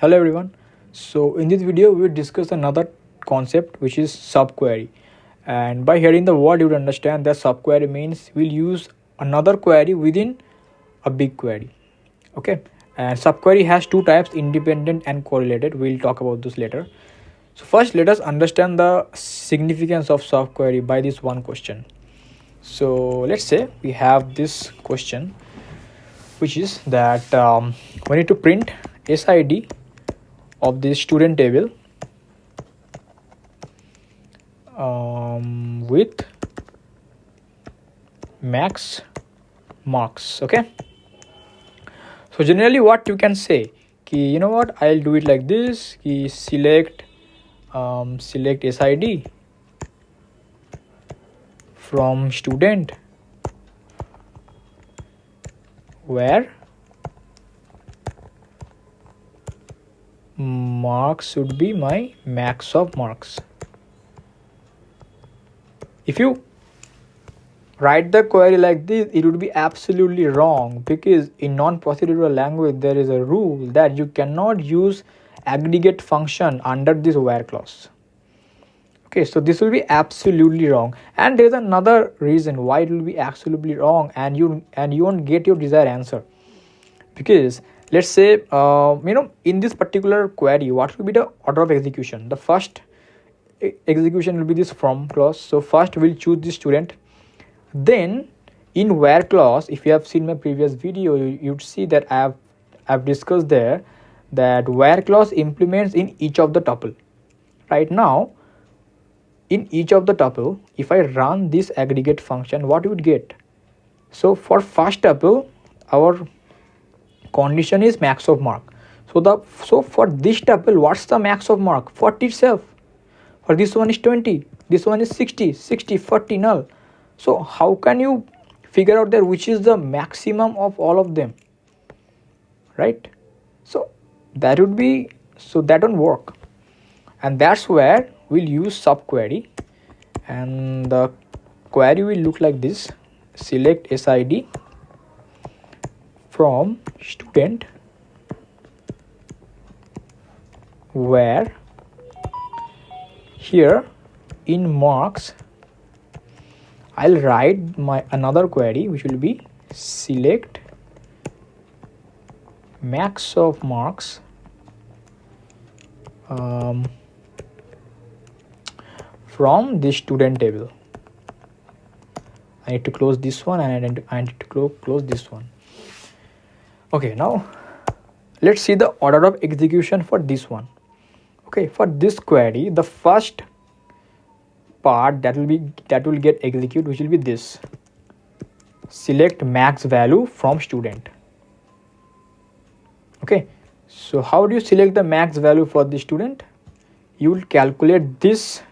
Hello everyone. So in this video we will discuss another concept which is subquery. And by hearing the word you will understand that subquery means we'll use another query within a big query. Okay. And subquery has two types, independent and correlated. We'll talk about this later. So first let us understand the significance of subquery by this one question. So let's say we have this question which is that we need to print SID of the student table with max marks. Okay, so generally what you can say you know what, I'll do it like this, select SID from student where marks should be my max of marks. If you write the query like this, it would be absolutely wrong, because in non-procedural language there is a rule that you cannot use aggregate function under this where clause. Okay, so this will be absolutely wrong, and there is another reason why it will be absolutely wrong and you won't get your desired answer. Because let's say in this particular query, what will be the order of execution? The first execution will be this from clause. So first we'll choose the student, then in where clause, if you have seen my previous video, you'd see that I've discussed there that where clause implements in each of the tuple. Right now in each of the tuple, if I run this aggregate function, what you would get? So for first tuple our condition is max of mark. So for this tuple, what's the max of mark? 40 itself. For this one is 20, this one is 60, 40 null. So how can you figure out there which is the maximum of all of them, right? So that would be, so that won't work, and that's where we'll use subquery. And the query will look like this: select SID from student where here in marks I'll write my another query which will be select max of marks from this student table. I need to close this one, and I need to close this one. Okay, now let's see the order of execution for this one. Okay, for this query, the first part that will get executed, which will be this: select max value from student. Okay, so how do you select the max value for the student? You will calculate this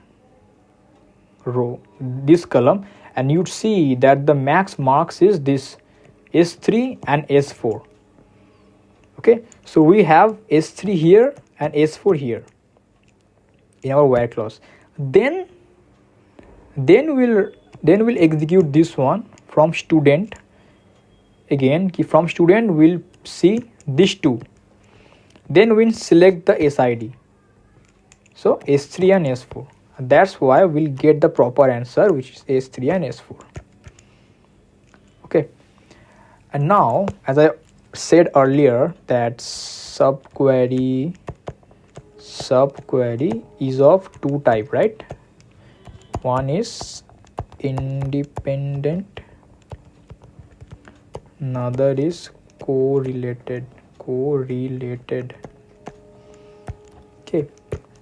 row, this column, and you'd see that the max marks is this S3 and S4. Okay, so we have S3 here and S4 here in our where clause. Then we'll execute this one from student. Again, from student we'll see these two. Then we'll select the SID. So S3 and S4. And that's why we'll get the proper answer, which is S3 and S4. Okay. And now, as I said earlier, that subquery is of two type, right? One is independent, another is correlated. Okay,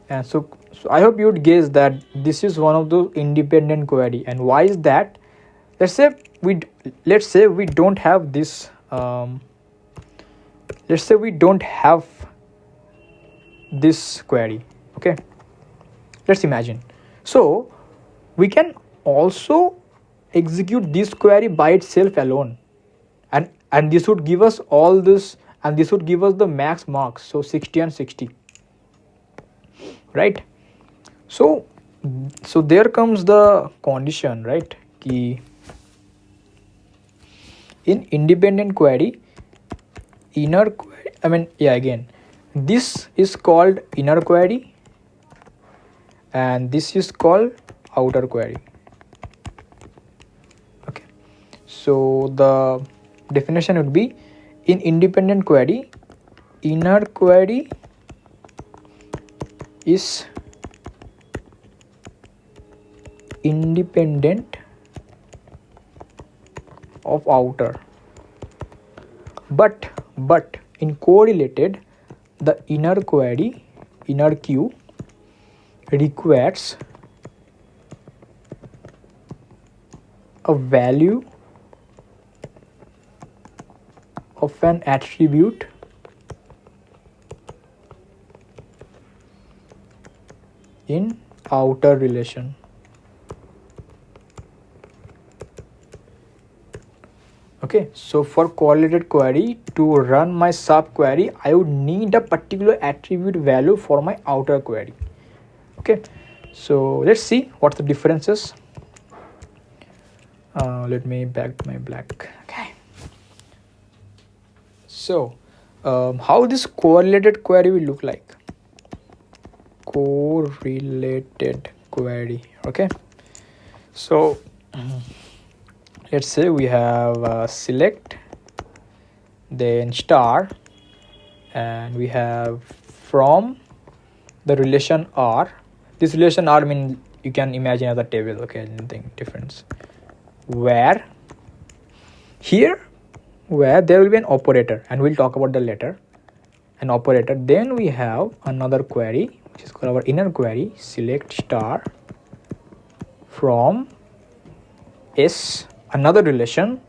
and so I hope you'd guess that this is one of those independent query. And why is that? Let's say we don't have this let's say we don't have this query. Okay, let's imagine. So we can also execute this query by itself alone, and this would give us all this, and this would give us the max marks, so 60 and 60, right? So there comes the condition, right? In independent query, inner query, again, this is called inner query and this is called outer query. Okay, so the definition would be, in independent query, inner query is independent of outer, but in correlated, the inner query, inner queue, requires a value of an attribute in outer relation. Okay, so for correlated query to run my sub query, I would need a particular attribute value for my outer query. Okay, so let's see what the difference is. Let me back to my black. Okay, so how this correlated query will look like? Correlated query. Okay, so let's say we have select, then star, and we have from the relation R. This relation R means you can imagine as a table. Okay, nothing difference. Where here, where there will be an operator, and we'll talk about the later. An operator. Then we have another query, which is called our inner query. Select star from S, another relation,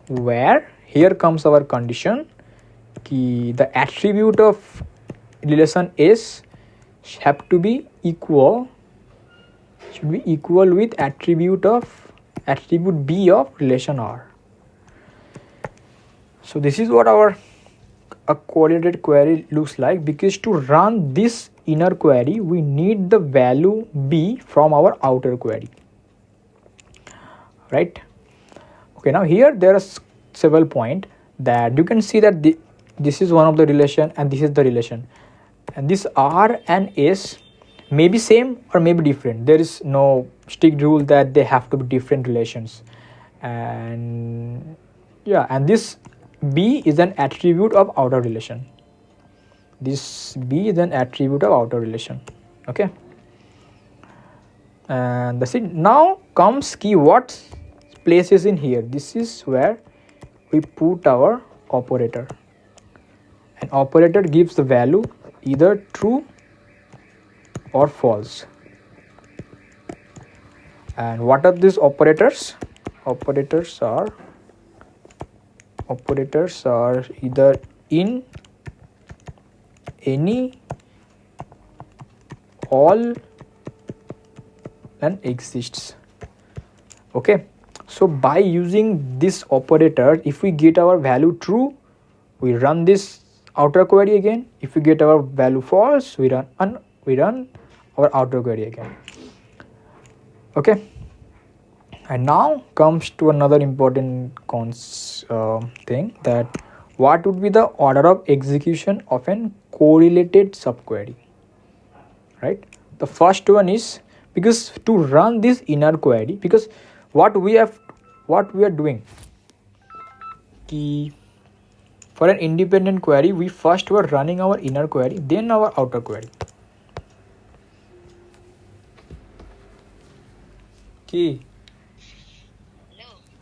where here comes our condition ki the attribute of relation S have to be equal, should be equal with attribute B of relation R. So this is what our a correlated query looks like, because to run this inner query we need the value B from our outer query, right? Okay, now here there are several points that you can see that this is one of the relation and this is the relation, and this R and S may be same or may be different. There is no strict rule that they have to be different relations, and yeah, and this B is an attribute of outer relation. This B is an attribute of outer relation. Okay, and that's it. Now comes key what places in here. This is where we put our operator. An operator gives the value either true or false. And what are these operators? Operators are either in, any, all, and exists. Okay, so by using this operator, if we get our value true, we run this outer query again. If we get our value false, we run our outer query again. Okay, and now comes to another important thing, that what would be the order of execution of an correlated subquery, right? The first one is, because to run this inner query, because what we are doing, for an independent query we first were running our inner query, then our outer query. কি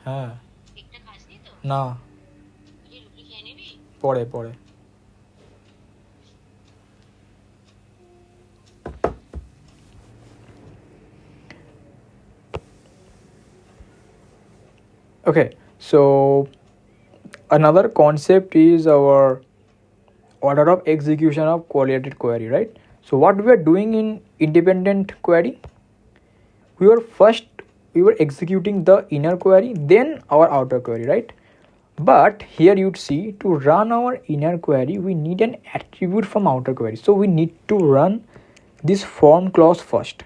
হ্যাঁ না পরে পরে Okay, so another concept is our order of execution of correlated query, right? So what we are doing in independent query, we were executing the inner query, then our outer query, right? But here you'd see, to run our inner query we need an attribute from outer query, so we need to run this form clause first.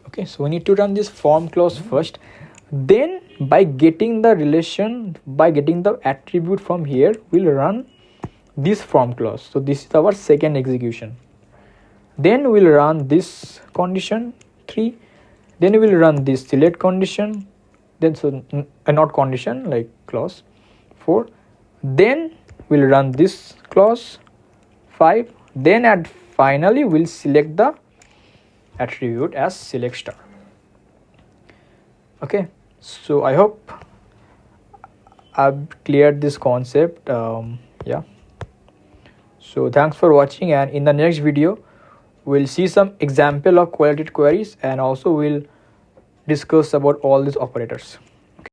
Okay, so we need to run this form clause first, then by getting the relation, by getting the attribute from here, we'll run this from clause. So this is our second execution. Then we'll run this condition 3, then we'll run this select condition, then so not condition like clause 4, then we'll run this clause 5, then at finally we'll select the attribute as select star. Okay, so I hope I've cleared this concept. Yeah, so thanks for watching, and in the next video we'll see some example of qualitative queries, and also we'll discuss about all these operators.